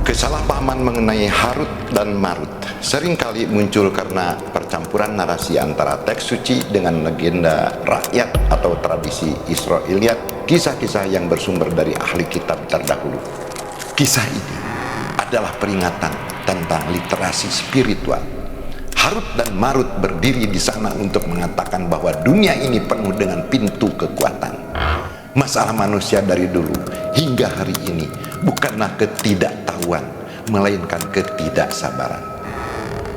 Kesalahpahaman mengenai Harut dan Marut seringkali muncul karena percampuran narasi antara teks suci dengan legenda rakyat atau tradisi Israiliyat, kisah-kisah yang bersumber dari ahli kitab terdahulu. Kisah ini adalah peringatan tentang literasi spiritual. Harut dan Marut berdiri di sana untuk mengatakan bahwa dunia ini penuh dengan pintu kekuatan. Masalah manusia dari dulu hingga hari ini bukanlah ketidaktahuan, melainkan ketidaksabaran.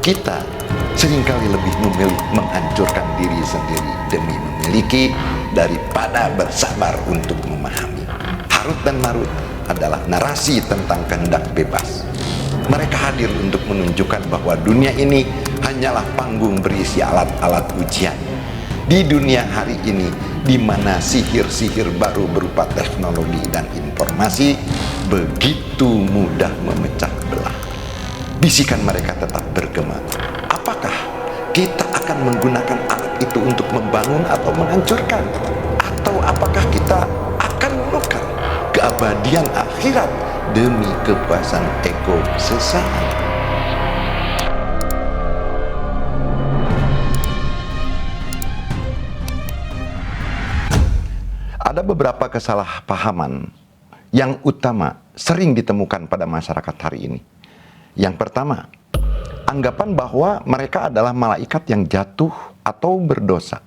Kita seringkali lebih memilih menghancurkan diri sendiri demi memiliki daripada bersabar untuk memahami. Harut dan Marut adalah narasi tentang kehendak bebas. Mereka hadir untuk menunjukkan bahwa dunia ini hanyalah panggung berisi alat-alat ujian. Di dunia hari ini, di mana sihir-sihir baru berupa teknologi dan informasi begitu mudah memecah belah, bisikan mereka tetap bergema. Apakah kita akan menggunakan alat itu untuk membangun atau menghancurkan? Atau apakah kita akan menukar keabadian akhirat demi kepuasan ego sesaat? Ada beberapa kesalahpahaman yang utama sering ditemukan pada masyarakat hari ini. Yang pertama, anggapan bahwa mereka adalah malaikat yang jatuh atau berdosa.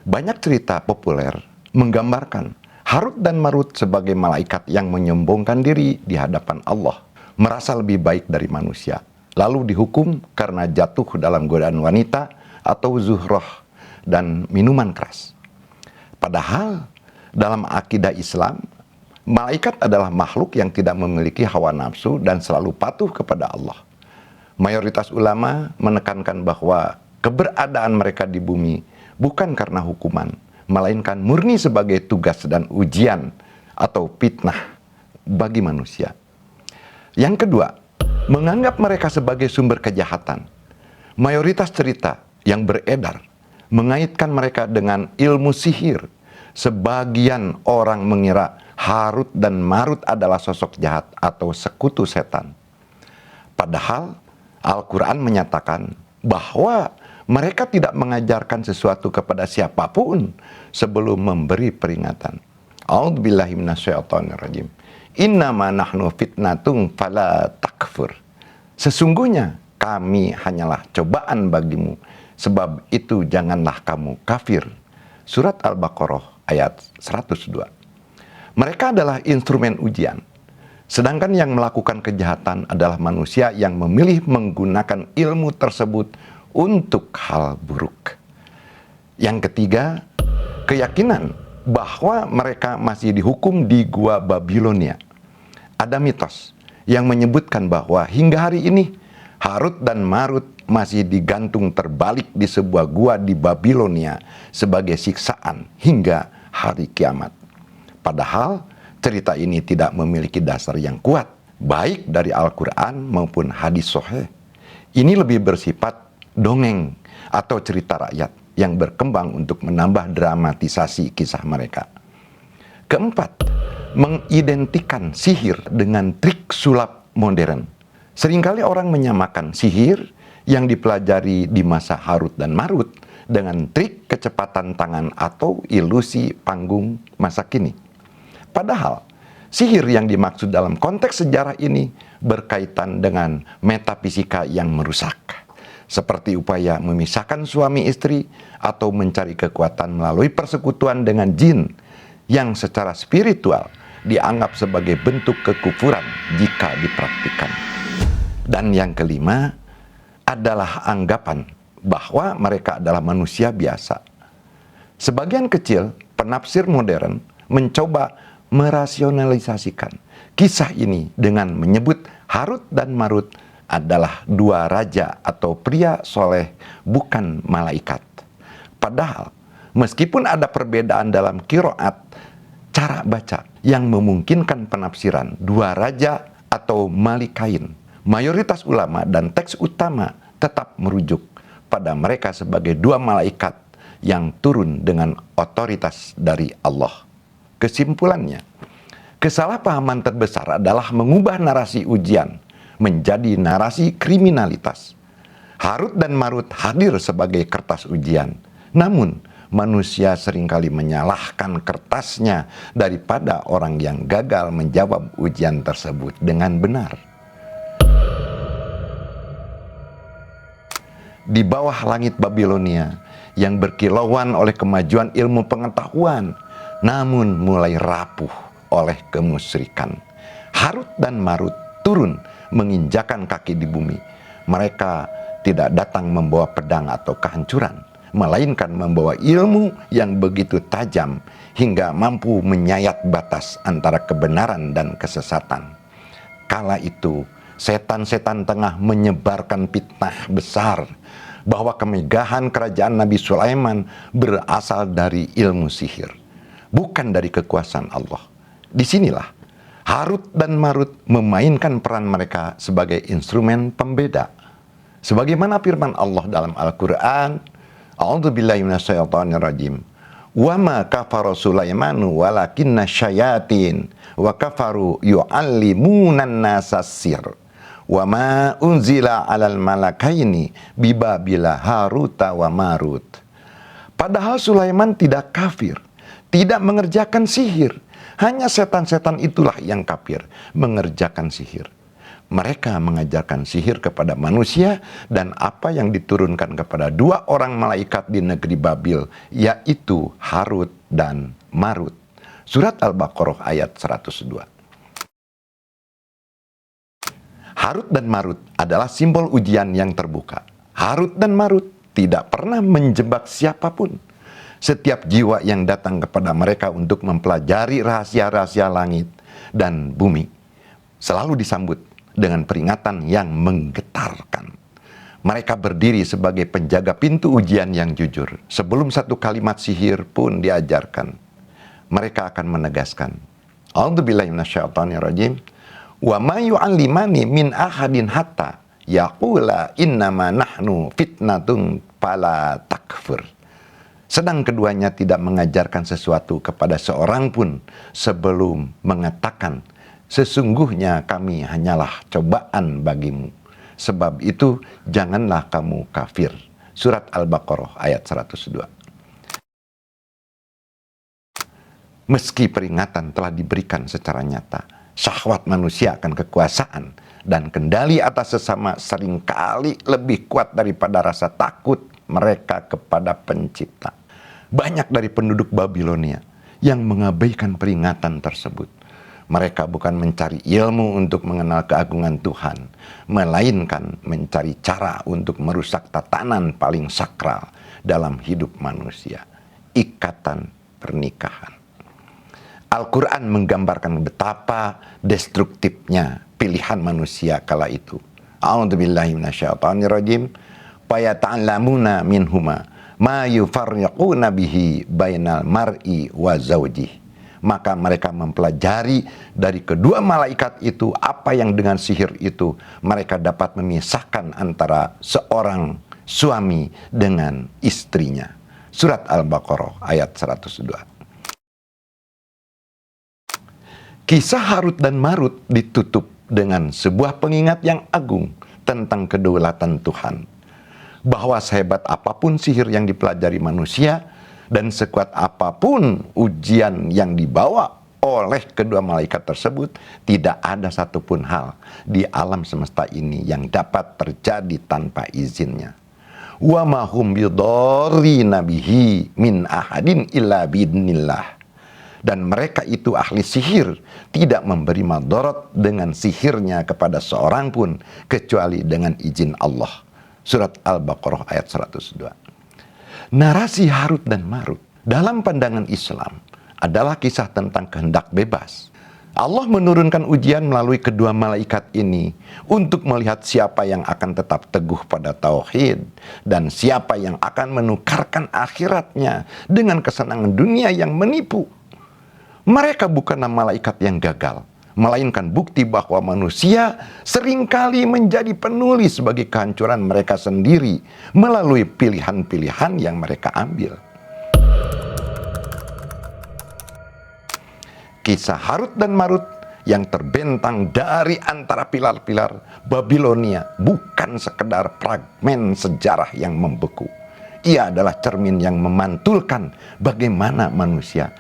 Banyak cerita populer menggambarkan Harut dan Marut sebagai malaikat yang menyombongkan diri di hadapan Allah, merasa lebih baik dari manusia, lalu dihukum karena jatuh dalam godaan wanita atau zuhroh dan minuman keras. Padahal dalam akidah Islam, malaikat adalah makhluk yang tidak memiliki hawa nafsu dan selalu patuh kepada Allah. Mayoritas ulama menekankan bahwa keberadaan mereka di bumi bukan karena hukuman, melainkan murni sebagai tugas dan ujian atau fitnah bagi manusia. Yang kedua, menganggap mereka sebagai sumber kejahatan. Mayoritas cerita yang beredar mengaitkan mereka dengan ilmu sihir. Sebagian orang mengira Harut dan Marut adalah sosok jahat atau sekutu setan. Padahal Al-Quran menyatakan bahwa mereka tidak mengajarkan sesuatu kepada siapapun sebelum memberi peringatan. A'udzubillahi minasyaitonirrajim. Innama nahnu fitnatung fala takfur. Sesungguhnya kami hanyalah cobaan bagimu, sebab itu janganlah kamu kafir. Surat Al-Baqarah ayat 102. Mereka adalah instrumen ujian, sedangkan yang melakukan kejahatan adalah manusia yang memilih menggunakan ilmu tersebut untuk hal buruk. Yang ketiga, keyakinan bahwa mereka masih dihukum di Gua Babilonia. Ada mitos yang menyebutkan bahwa hingga hari ini Harut dan Marut masih digantung terbalik di sebuah gua di Babilonia sebagai siksaan hingga hari kiamat. Padahal cerita ini tidak memiliki dasar yang kuat, baik dari Al-Quran maupun hadis sahih. Ini lebih bersifat dongeng atau cerita rakyat yang berkembang untuk menambah dramatisasi kisah mereka. Keempat, mengidentikan sihir dengan trik sulap modern. Seringkali orang menyamakan sihir yang dipelajari di masa Harut dan Marut dengan trik kecepatan tangan atau ilusi panggung masa kini. Padahal, sihir yang dimaksud dalam konteks sejarah ini berkaitan dengan metafisika yang merusak, seperti upaya memisahkan suami istri atau mencari kekuatan melalui persekutuan dengan jin yang secara spiritual dianggap sebagai bentuk kekufuran jika dipraktikkan. Dan yang kelima adalah anggapan bahwa mereka adalah manusia biasa. Sebagian kecil penafsir modern mencoba merasionalisasikan kisah ini dengan menyebut Harut dan Marut adalah dua raja atau pria soleh, bukan malaikat. Padahal meskipun ada perbedaan dalam qiraat, cara baca yang memungkinkan penafsiran dua raja atau malikain, mayoritas ulama dan teks utama tetap merujuk pada mereka sebagai dua malaikat yang turun dengan otoritas dari Allah. Kesimpulannya, Kesalahpahaman terbesar adalah mengubah narasi ujian menjadi narasi kriminalitas. Harut dan Marut hadir sebagai kertas ujian, namun manusia seringkali menyalahkan kertasnya daripada orang yang gagal menjawab ujian tersebut dengan benar. Di bawah langit Babilonia yang berkilauan oleh kemajuan ilmu pengetahuan, namun mulai rapuh oleh kemusyrikan, Harut dan Marut turun menginjakan kaki di bumi. Mereka tidak datang membawa pedang atau kehancuran, melainkan membawa ilmu yang begitu tajam hingga mampu menyayat batas antara kebenaran dan kesesatan. Kala itu, setan-setan tengah menyebarkan fitnah besar bahwa kemegahan kerajaan Nabi Sulaiman berasal dari ilmu sihir, bukan dari kekuasaan Allah. Disinilah Harut dan Marut memainkan peran mereka sebagai instrumen pembeda. Sebagaimana firman Allah dalam Al-Quran, A'udzubillahi minasyaitonirrajim. Wa ma kafara Sulaimanu walakinna syayatin wa kafaru yu'allimunan nasa sir. Wa ma unzila 'alal malakaini bibabila Haruta wa Marut. Padahal Sulaiman tidak kafir, tidak mengerjakan sihir. Hanya setan-setan itulah yang kafir mengerjakan sihir. Mereka mengajarkan sihir kepada manusia dan apa yang diturunkan kepada dua orang malaikat di negeri Babil, yaitu Harut dan Marut. Surat Al-Baqarah ayat 102. Harut dan Marut adalah simbol ujian yang terbuka. Harut dan Marut tidak pernah menjebak siapapun. Setiap jiwa yang datang kepada mereka untuk mempelajari rahasia-rahasia langit dan bumi selalu disambut dengan peringatan yang menggetarkan. Mereka berdiri sebagai penjaga pintu ujian yang jujur. Sebelum satu kalimat sihir pun diajarkan, mereka akan menegaskan, A'udzubillahi minasyaitonirrajim. Wa ma yu'allimani min ahadin hatta yaqula innama nahnu fitnatun fala takfur. Sedang keduanya tidak mengajarkan sesuatu kepada seorang pun sebelum mengatakan, sesungguhnya kami hanyalah cobaan bagimu. Sebab itu janganlah kamu kafir. Surat Al-Baqarah ayat 102. Meski peringatan telah diberikan secara nyata, syahwat manusia akan kekuasaan dan kendali atas sesama seringkali lebih kuat daripada rasa takut mereka kepada pencipta. Banyak dari penduduk Babilonia yang mengabaikan peringatan tersebut. Mereka bukan mencari ilmu untuk mengenal keagungan Tuhan, melainkan mencari cara untuk merusak tatanan paling sakral dalam hidup manusia, ikatan pernikahan. Al-Quran menggambarkan betapa destruktifnya pilihan manusia kala itu. A'udzubillahi minasyaitonirrajim. Fayata'allamuna minhuma ma yufarriquna bihi bainal mar'i wa zawjih. Maka mereka mempelajari dari kedua malaikat itu apa yang dengan sihir itu mereka dapat memisahkan antara seorang suami dengan istrinya. Surat Al-Baqarah ayat 102. Kisah Harut dan Marut ditutup dengan sebuah pengingat yang agung tentang kedaulatan Tuhan. Bahwa sehebat apapun sihir yang dipelajari manusia dan sekuat apapun ujian yang dibawa oleh kedua malaikat tersebut, tidak ada satupun hal di alam semesta ini yang dapat terjadi tanpa izinnya. Wa ma hum bidarrina bihi min ahadin illa biidznillah. Dan mereka itu ahli sihir, tidak memberi madarat dengan sihirnya kepada seorang pun kecuali dengan izin Allah. Surat Al-Baqarah ayat 102. Narasi Harut dan Marut dalam pandangan Islam adalah kisah tentang kehendak bebas. Allah menurunkan ujian melalui kedua malaikat ini untuk melihat siapa yang akan tetap teguh pada tauhid dan siapa yang akan menukarkan akhiratnya dengan kesenangan dunia yang menipu. Mereka bukanlah malaikat yang gagal, melainkan bukti bahwa manusia seringkali menjadi penulis bagi kehancuran mereka sendiri melalui pilihan-pilihan yang mereka ambil. kisah Harut dan Marut yang terbentang dari antara pilar-pilar Babilonia bukan sekedar fragmen sejarah yang membeku. Ia adalah cermin yang memantulkan bagaimana manusia,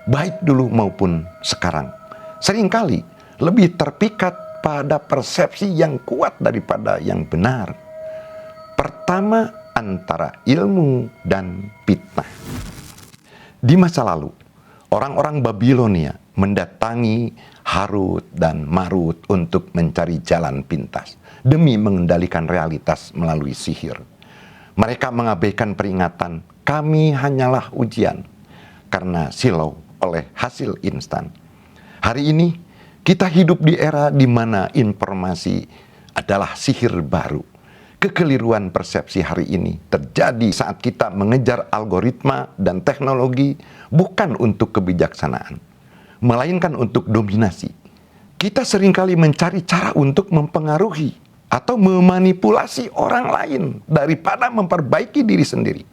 baik dulu maupun sekarang, seringkali lebih terpikat pada persepsi yang kuat daripada yang benar. Pertama, antara ilmu dan fitnah. Di masa lalu, orang-orang Babilonia mendatangi Harut dan Marut untuk mencari jalan pintas demi mengendalikan realitas melalui sihir. Mereka mengabaikan peringatan, kami hanyalah ujian, karena silau oleh hasil instan. Hari ini, kita hidup di era di mana informasi adalah sihir baru. Kekeliruan persepsi hari ini terjadi saat kita mengejar algoritma dan teknologi bukan untuk kebijaksanaan, melainkan untuk dominasi. Kita seringkali mencari cara untuk mempengaruhi atau memanipulasi orang lain daripada memperbaiki diri sendiri.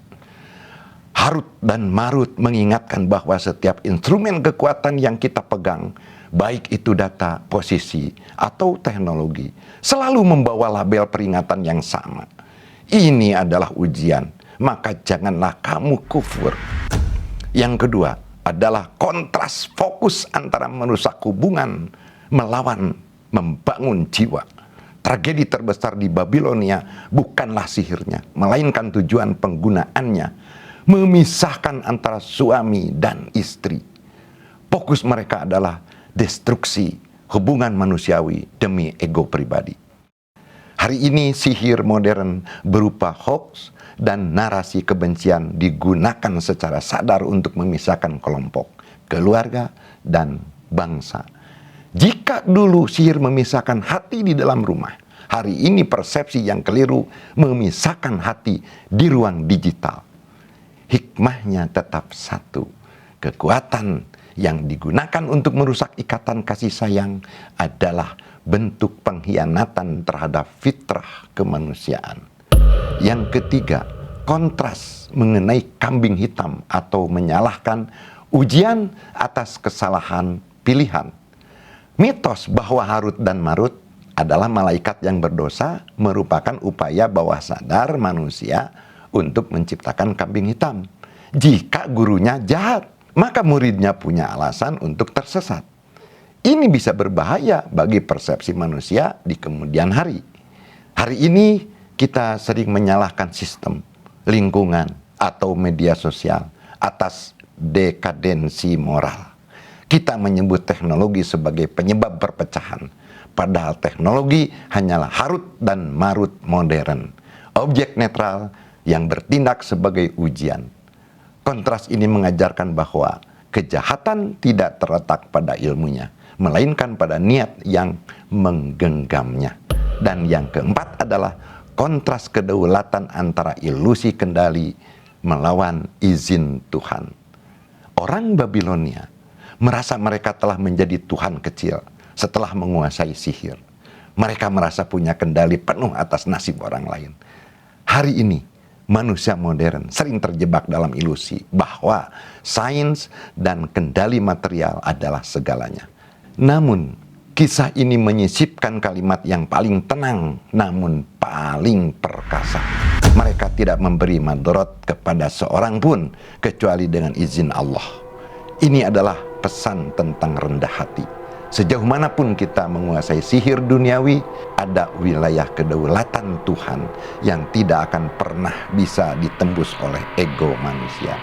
Harut dan Marut mengingatkan bahwa setiap instrumen kekuatan yang kita pegang, baik itu data, posisi, atau teknologi, selalu membawa label peringatan yang sama. Ini adalah ujian, maka janganlah kamu kufur. Yang kedua adalah kontras fokus antara merusak hubungan melawan membangun jiwa. Tragedi terbesar di Babilonia bukanlah sihirnya, melainkan tujuan penggunaannya, memisahkan antara suami dan istri. Fokus mereka adalah destruksi hubungan manusiawi demi ego pribadi. Hari ini sihir modern berupa hoax dan narasi kebencian digunakan secara sadar untuk memisahkan kelompok, keluarga, dan bangsa. Jika dulu sihir memisahkan hati di dalam rumah, hari ini persepsi yang keliru memisahkan hati di ruang digital. Hikmahnya tetap satu, kekuatan yang digunakan untuk merusak ikatan kasih sayang adalah bentuk pengkhianatan terhadap fitrah kemanusiaan. Yang ketiga, kontras mengenai kambing hitam atau menyalahkan ujian atas kesalahan pilihan. Mitos bahwa Harut dan Marut adalah malaikat yang berdosa merupakan upaya bawah sadar manusia untuk menciptakan kambing hitam. Jika gurunya jahat, maka muridnya punya alasan untuk tersesat. Ini bisa berbahaya bagi persepsi manusia di kemudian hari. Hari ini kita sering menyalahkan sistem, lingkungan, atau media sosial atas dekadensi moral. Kita menyebut teknologi sebagai penyebab perpecahan, padahal teknologi hanyalah Harut dan Marut modern, objek netral yang bertindak sebagai ujian. Kontras ini mengajarkan bahwa kejahatan tidak terletak pada ilmunya, melainkan pada niat yang menggenggamnya. Dan yang keempat adalah kontras kedaulatan antara ilusi kendali melawan izin Tuhan. Orang Babilonia merasa mereka telah menjadi Tuhan kecil setelah menguasai sihir. Mereka merasa punya kendali penuh atas nasib orang lain. Hari ini, manusia modern sering terjebak dalam ilusi bahwa sains dan kendali material adalah segalanya. Namun, kisah ini menyisipkan kalimat yang paling tenang namun paling perkasa. Mereka tidak memberi madorot kepada seorang pun kecuali dengan izin Allah. Ini adalah pesan tentang rendah hati. Sejauh manapun kita menguasai sihir duniawi, ada wilayah kedaulatan Tuhan yang tidak akan pernah bisa ditembus oleh ego manusia.